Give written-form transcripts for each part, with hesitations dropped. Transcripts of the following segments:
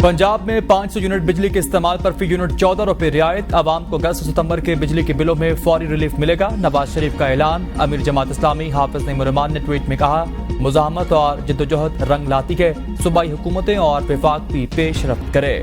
पंजाब में 500 यूनिट बिजली के इस्तेमाल पर फी यूनिट 14 रुपए रियायत। आवाम को अगस्त सितंबर के बिजली के बिलों में फौरी रिलीफ मिलेगा। नवाज शरीफ का ऐलान। अमीर जमात इस्लामी हाफिज नईमुर ने ट्वीट में कहा, मुज़ाहमत और जिद्दोजहद रंग लाती है, सूबाई हुकूमतें और वफाक भी पेशरफ्त करे।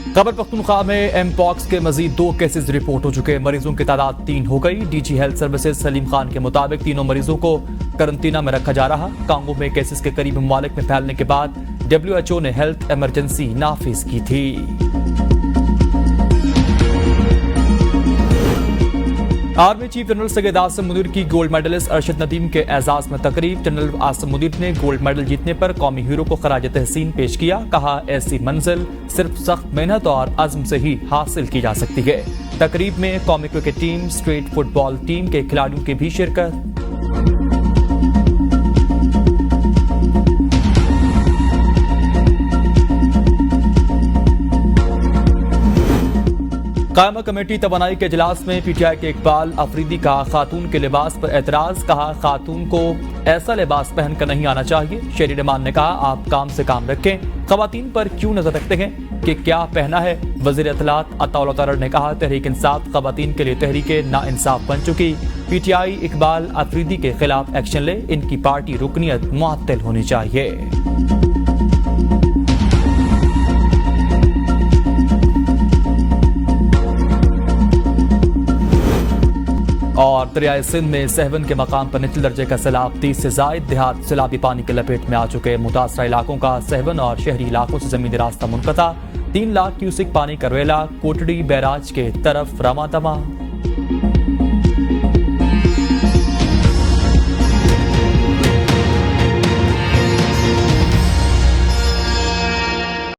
खैबर पख्तूनख्वा में एमपॉक्स के मजीद 2 केसेस रिपोर्ट हो चुके। मरीजों की तादाद 3 हो गई। DG health services Salim Khan के मुताबिक तीनों मरीजों को करंतना में रखा जा रहा। कांगो में केसेस के करीब ममालिक में फैलने के बाद WHO ने हेल्थ इमरजेंसी नाफिज की थी। Army chief general Syed Asim Munir की गोल्ड मेडलिस्ट अरशद नदीम के एजाज में तकरीब। जनरल आसिम मुनीर ने गोल्ड मेडल जीतने पर कौमी हीरो को खराज तहसीन पेश किया। कहा, ऐसी मंजिल सिर्फ सख्त मेहनत और अज़्म से ही हासिल की जा सकती है। तकरीब में कौमी cricket team, street football team के खिलाड़ियों की भी शिरकत। कायमा कमेटी तवानाई के इजलास में PTI के इकबाल अफरीदी का खातून के लिबास पर एतराज। कहा, खातून को ऐसा लिबास पहनकर नहीं आना चाहिए। शेरी रहमान ने कहा, आप काम से काम रखें, खवातीन पर क्यों नजर रखते हैं कि क्या पहना है। वजीर इत्तलात अताउल्लाह तारड़ ने कहा, तहरीक इंसाफ खवातीन के लिए तहरीक नाइंसाफ बन चुकी। PTI इकबाल अफरीदी के खिलाफ एक्शन ले, इनकी पार्टी रुकनियत मुअत्तल होनी चाहिए। और दरियाए सिंध में सहवन के मकाम पर निचले दर्जे का सैलाब 30 से जायद। देहात सैलाबी पानी के लपेट में आ चुके। मुतासरा इलाकों का सहवन और शहरी इलाकों से जमीनी रास्ता मुनक़ता। 3 लाख क्यूसिक पानी करवेला कोटड़ी बैराज के तरफ रवाना।